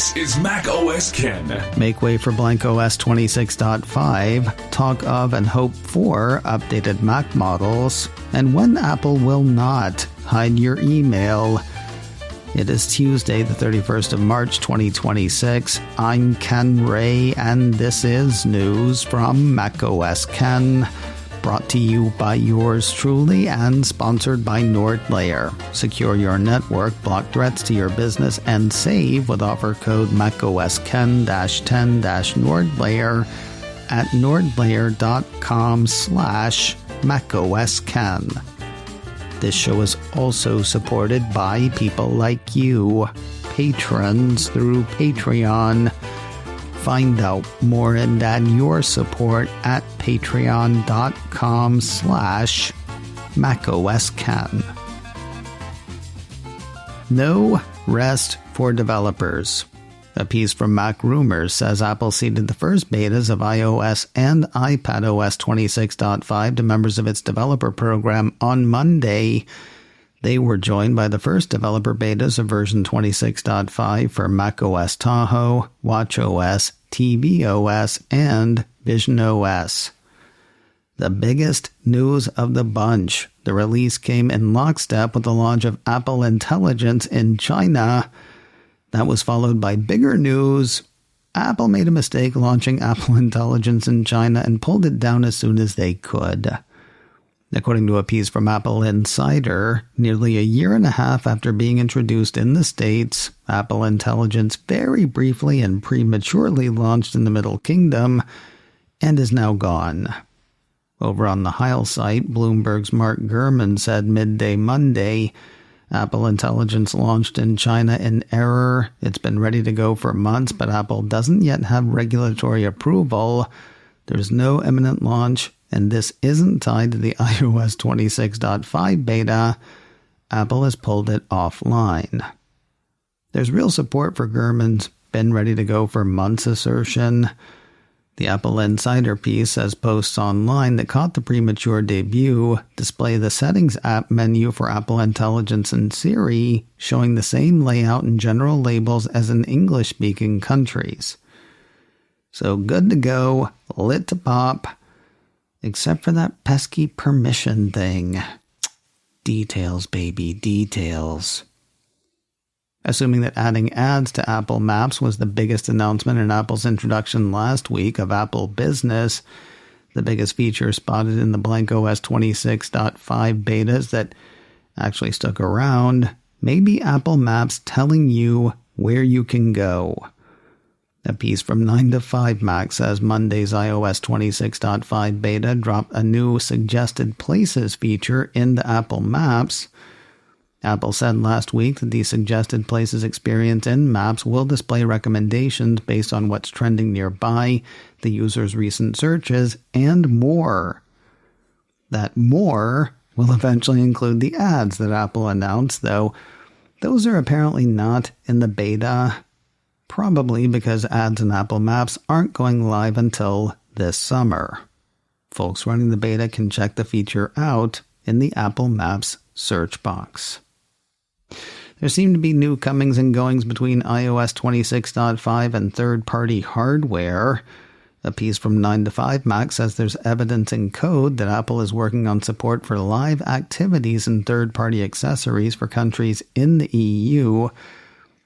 This is macOS Ken. Make way for blankOS 26.5, talk of and hope for updated Mac models, and when Apple will not hide your email. It is Tuesday, the 31st of March, 2026. I'm Ken Ray, and this is news from macOS Ken. Brought to you by yours truly and sponsored by NordLayer. Secure your network, block threats to your business, and save with offer code macOSken-10-NordLayer at nordlayer.com/macOSken. This show is also supported by people like you, patrons through Patreon. Find out more and add your support at patreon.com/macOSken. No rest for developers. A piece from Mac Rumors says Apple seeded the first betas of iOS and iPadOS 26.5 to members of its developer program on Monday. They were joined by the first developer betas of version 26.5 for macOS Tahoe, watchOS, tvOS, and visionOS. The biggest news of the bunch. The release came in lockstep with the launch of Apple Intelligence in China. That was followed by bigger news. Apple made a mistake launching Apple Intelligence in China and pulled it down as soon as they could. According to a piece from Apple Insider, nearly a year and a half after being introduced in the States, Apple Intelligence very briefly and prematurely launched in the Middle Kingdom and is now gone. Over on the Heil site, Bloomberg's Mark Gurman said midday Monday, Apple Intelligence launched in China in error. It's been ready to go for months, but Apple doesn't yet have regulatory approval. There's no imminent launch, and this isn't tied to the iOS 26.5 beta. Apple has pulled it offline. There's real support for Gurman's been ready to go for months assertion. The Apple Insider piece says posts online that caught the premature debut display the Settings app menu for Apple Intelligence and Siri, showing the same layout and general labels as in English-speaking countries. So good to go, lit to pop, except for that pesky permission thing. Details, baby, details. Assuming that adding ads to Apple Maps was the biggest announcement in Apple's introduction last week of Apple Business, the biggest feature spotted in the blankOS 26.5 betas that actually stuck around, may be Apple Maps telling you where you can go. A piece from 9 to 5 Mac says Monday's iOS 26.5 beta dropped a new Suggested Places feature in the Apple Maps. Apple said last week that the Suggested Places experience in Maps will display recommendations based on what's trending nearby, the user's recent searches, and more. That more will eventually include the ads that Apple announced, though those are apparently not in the beta. Probably because ads in Apple Maps aren't going live until this summer. Folks running the beta can check the feature out in the Apple Maps search box. There seem to be new comings and goings between iOS 26.5 and third-party hardware. A piece from 9 to 5 Mac says there's evidence in code that Apple is working on support for live activities and third-party accessories for countries in the EU.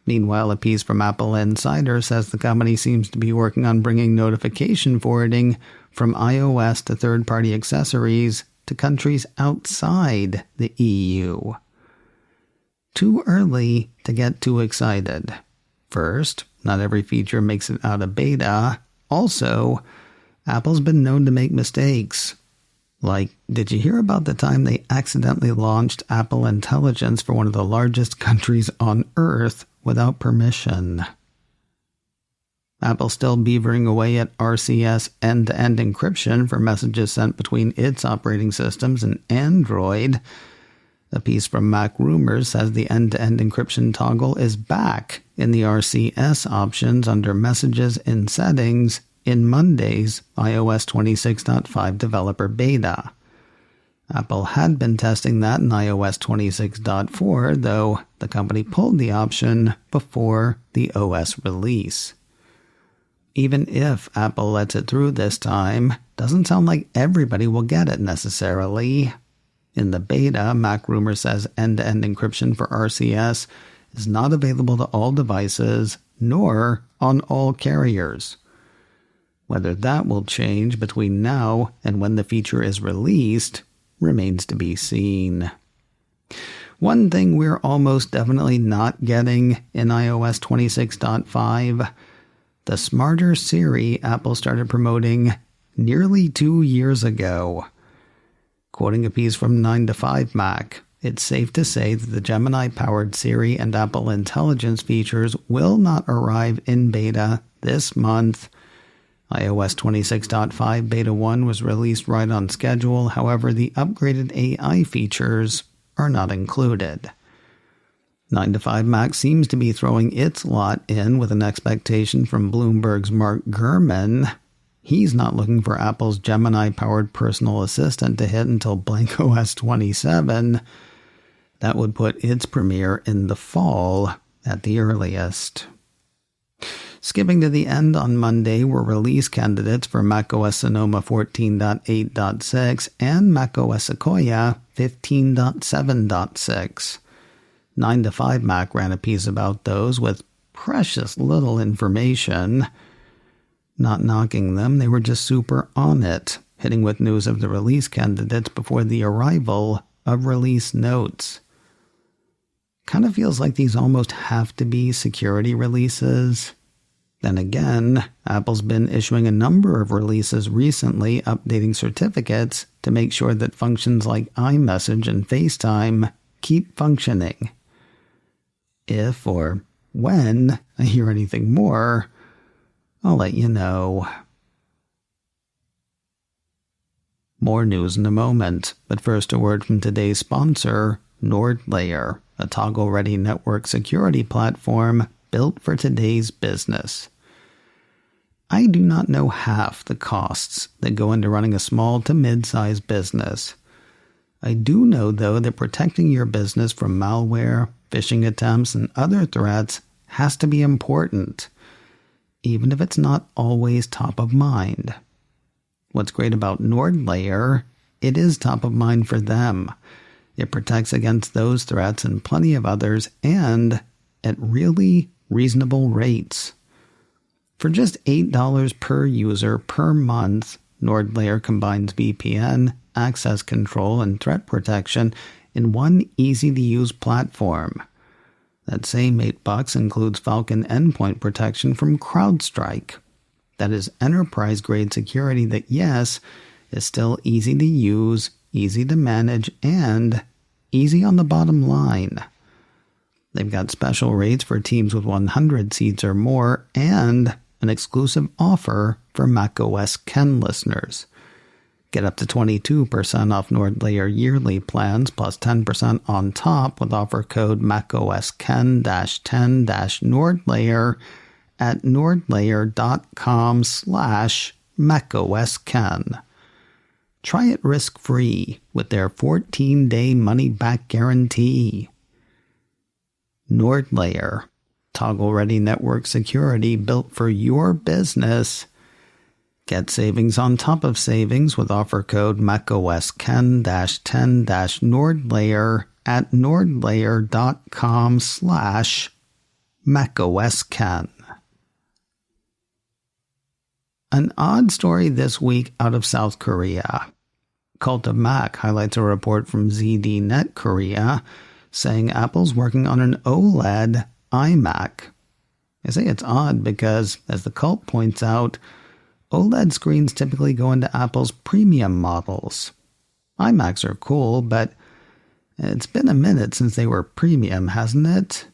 Meanwhile, a piece from Apple Insider says the company seems to be working on bringing notification forwarding from iOS to third-party accessories to countries outside the EU. Too early to get too excited. First, not every feature makes it out of beta. Also, Apple's been known to make mistakes. Like, did you hear about the time they accidentally launched Apple Intelligence for one of the largest countries on Earth without permission? Apple's still beavering away at RCS end-to-end encryption for messages sent between its operating systems and Android. A piece from Mac Rumors says the end-to-end encryption toggle is back in the RCS options under Messages in Settings in Monday's iOS 26.5 developer beta. Apple had been testing that in iOS 26.4, though the company pulled the option before the OS release. Even if Apple lets it through this time, doesn't sound like everybody will get it necessarily. In the beta, MacRumor says end-to-end encryption for RCS is not available to all devices, nor on all carriers. Whether that will change between now and when the feature is released remains to be seen. One thing we're almost definitely not getting in iOS 26.5, the smarter Siri Apple started promoting nearly 2 years ago. Quoting a piece from 9to5Mac, it's safe to say that the Gemini-powered Siri and Apple Intelligence features will not arrive in beta this month. iOS 26.5 Beta 1 was released right on schedule, however, the upgraded AI features are not included. 9to5Mac seems to be throwing its lot in with an expectation from Bloomberg's Mark Gurman. He's not looking for Apple's Gemini-powered personal assistant to hit until blankOS 27. That would put its premiere in the fall at the earliest. Skipping to the end on Monday were release candidates for macOS Sonoma 14.8.6 and macOS Sequoia 15.7.6. 9to5Mac ran a piece about those with precious little information. Not knocking them, they were just super on it, hitting with news of the release candidates before the arrival of release notes. Kind of feels like these almost have to be security releases. Then again, Apple's been issuing a number of releases recently, updating certificates to make sure that functions like iMessage and FaceTime keep functioning. If or when I hear anything more, I'll let you know. More news in a moment, but first a word from today's sponsor, NordLayer, a toggle-ready network security platform built for today's business. I do not know half the costs that go into running a small to mid-sized business. I do know, though, that protecting your business from malware, phishing attempts, and other threats has to be important, even if it's not always top of mind. What's great about NordLayer, it is top of mind for them. It protects against those threats and plenty of others, and at really reasonable rates. For just $8 per user per month, NordLayer combines VPN, access control, and threat protection in one easy-to-use platform. That same $8 includes Falcon endpoint protection from CrowdStrike. That is enterprise-grade security that, yes, is still easy to use, easy to manage, and easy on the bottom line. They've got special rates for teams with 100 seats or more, and an exclusive offer for macOS Ken listeners. Get up to 22% off NordLayer yearly plans plus 10% on top with offer code macOSken-10-NordLayer at nordlayer.com/macOSken. Try it risk-free with their 14-day money-back guarantee. NordLayer, toggle-ready network security built for your business. Get savings on top of savings with offer code macOSken-10-NordLayer at nordlayer.com/macOSken. An odd story this week out of South Korea. Cult of Mac highlights a report from ZDNet Korea saying Apple's working on an OLED iMac. I say it's odd because, as the cult points out, OLED screens typically go into Apple's premium models. iMacs are cool, but it's been a minute since they were premium, hasn't it?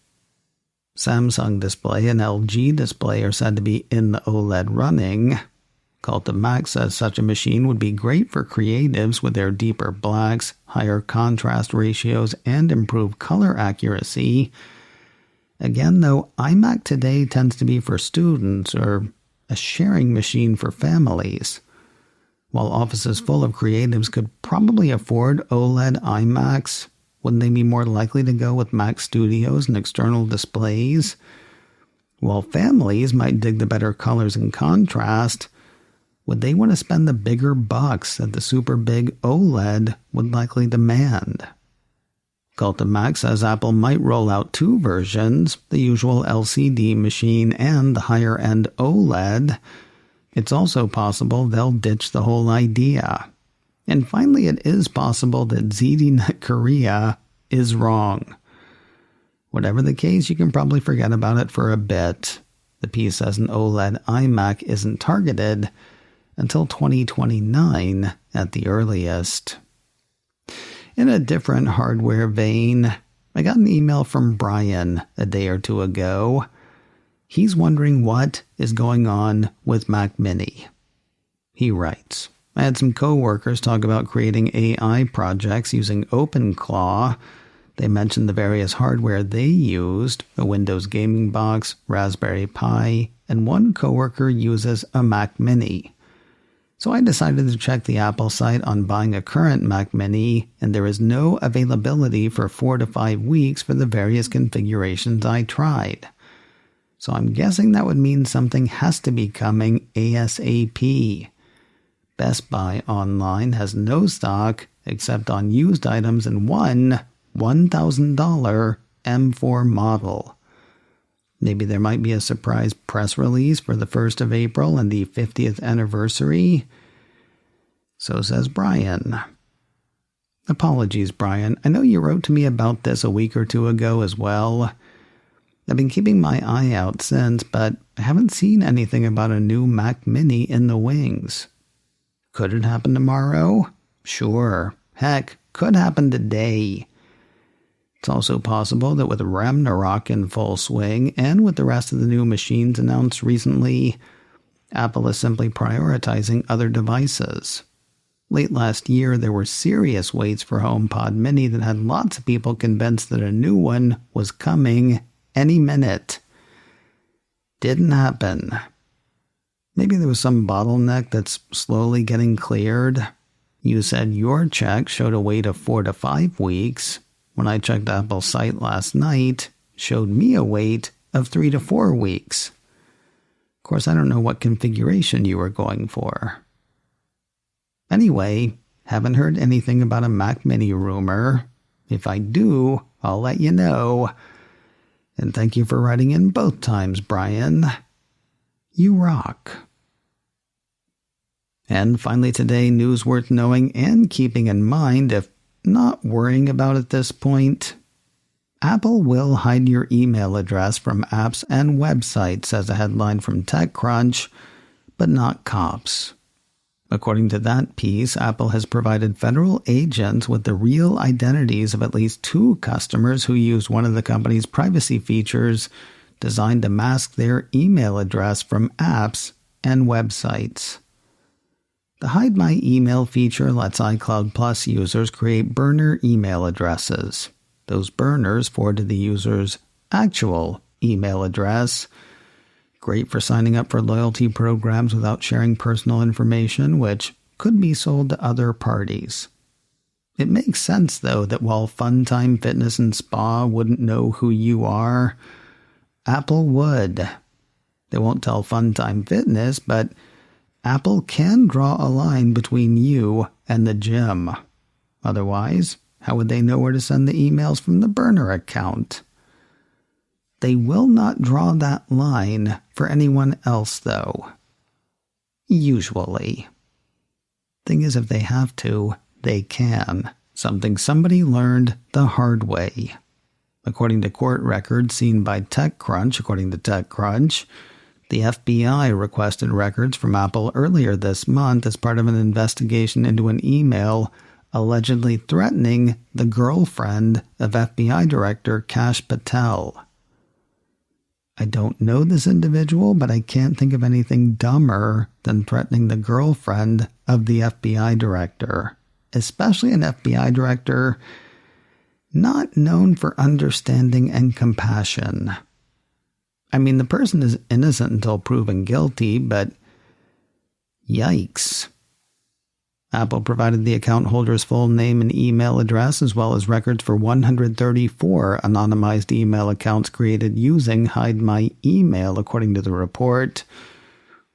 Samsung Display and LG Display are said to be in the OLED running. Cult of Mac says such a machine would be great for creatives with their deeper blacks, higher contrast ratios, and improved color accuracy. Again, though, iMac today tends to be for students or a sharing machine for families. While offices full of creatives could probably afford OLED iMacs, wouldn't they be more likely to go with Mac Studios and external displays? While families might dig the better colors and contrast, would they want to spend the bigger bucks that the super big OLED would likely demand? Cult of Mac says Apple might roll out two versions, the usual LCD machine and the higher-end OLED. It's also possible they'll ditch the whole idea. And finally, it is possible that ZDNet Korea is wrong. Whatever the case, you can probably forget about it for a bit. The piece says an OLED iMac isn't targeted until 2029 at the earliest. In a different hardware vein, I got an email from Brian a day or two ago. He's wondering what is going on with Mac Mini. He writes, I had some coworkers talk about creating AI projects using OpenClaw. They mentioned the various hardware they used, a Windows gaming box, Raspberry Pi, and one coworker uses a Mac Mini. So I decided to check the Apple site on buying a current Mac Mini, and there is no availability for 4 to 5 weeks for the various configurations I tried. So I'm guessing that would mean something has to be coming ASAP. Best Buy online has no stock except on used items and one $1,000 M4 model. Maybe there might be a surprise press release for the 1st of April and the 50th anniversary. So says Brian. Apologies, Brian. I know you wrote to me about this a week or two ago as well. I've been keeping my eye out since, but I haven't seen anything about a new Mac Mini in the wings. Could it happen tomorrow? Sure. Heck, could happen today. It's also possible that with Ragnarok in full swing and with the rest of the new machines announced recently, Apple is simply prioritizing other devices. Late last year, there were serious waits for HomePod Mini that had lots of people convinced that a new one was coming any minute. Didn't happen. Maybe there was some bottleneck that's slowly getting cleared. You said your check showed a wait of 4 to 5 weeks. When I checked Apple's site last night, showed me a wait of 3 to 4 weeks. Of course, I don't know what configuration you were going for. Anyway, haven't heard anything about a Mac Mini rumor. If I do, I'll let you know. And thank you for writing in both times, Brian. You rock. And finally today, news worth knowing and keeping in mind if not worrying about at this point. Apple will hide your email address from apps and websites, says a headline from TechCrunch, but not cops. According to that piece, Apple has provided federal agents with the real identities of at least 2 customers who used one of the company's privacy features designed to mask their email address from apps and websites. The Hide My Email feature lets iCloud Plus users create burner email addresses. Those burners forward to the user's actual email address. Great for signing up for loyalty programs without sharing personal information, which could be sold to other parties. It makes sense, though, that while Funtime Fitness and Spa wouldn't know who you are, Apple would. They won't tell Funtime Fitness, but Apple can draw a line between you and the gym. Otherwise, how would they know where to send the emails from the burner account? They will not draw that line for anyone else, though. Usually. Thing is, if they have to, they can. Something somebody learned the hard way. According to court records seen by TechCrunch, the FBI requested records from Apple earlier this month as part of an investigation into an email allegedly threatening the girlfriend of FBI Director Kash Patel. I don't know this individual, but I can't think of anything dumber than threatening the girlfriend of the FBI Director, especially an FBI Director not known for understanding and compassion. I mean, the person is innocent until proven guilty, but yikes. Apple provided the account holder's full name and email address, as well as records for 134 anonymized email accounts created using Hide My Email, according to the report.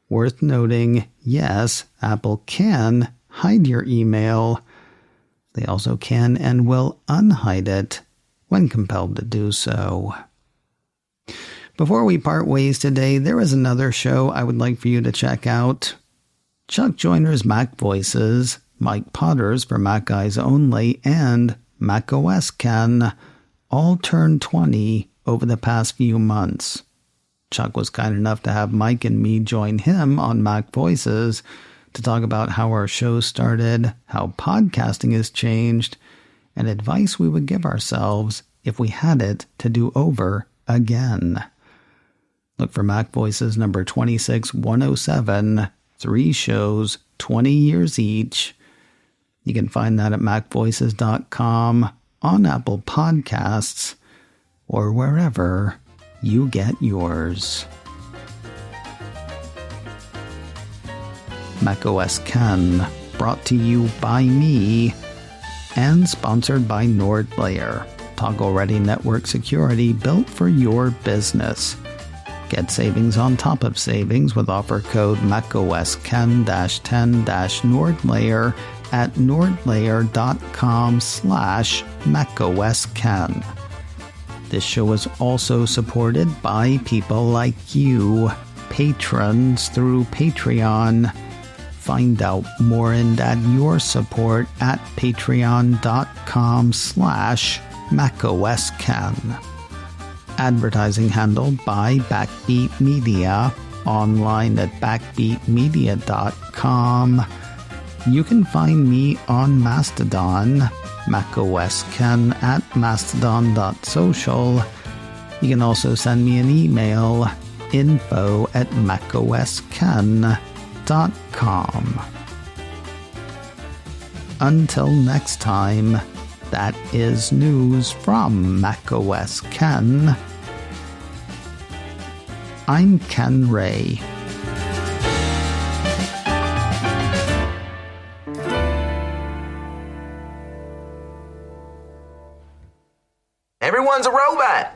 Worth noting, yes, Apple can hide your email. They also can and will unhide it when compelled to do so. Before we part ways today, there is another show I would like for you to check out. Chuck Joyner's Mac Voices, Mike Potter's for Mac Guys Only, and macOS Ken all turned 20 over the past few months. Chuck was kind enough to have Mike and me join him on Mac Voices to talk about how our show started, how podcasting has changed, and advice we would give ourselves if we had it to do over again. Look for Mac Voices number 26107, 3 shows, 20 years each. You can find that at macvoices.com, on Apple Podcasts, or wherever you get yours. macOS Ken, brought to you by me, and sponsored by NordLayer, toggle-ready network security built for your business. Get savings on top of savings with offer code macOSKen-10-NordLayer at nordlayer.com/macOSKen. This show is also supported by people like you, patrons through Patreon. Find out more and add your support at patreon.com/macOSKen. Advertising handled by Backbeat Media, online at backbeatmedia.com. You can find me on Mastodon, macOS Ken at mastodon.social. You can also send me an email, info@macosken.com. Until next time, that is news from macOS Ken. I'm Ken Ray. Everyone's a robot.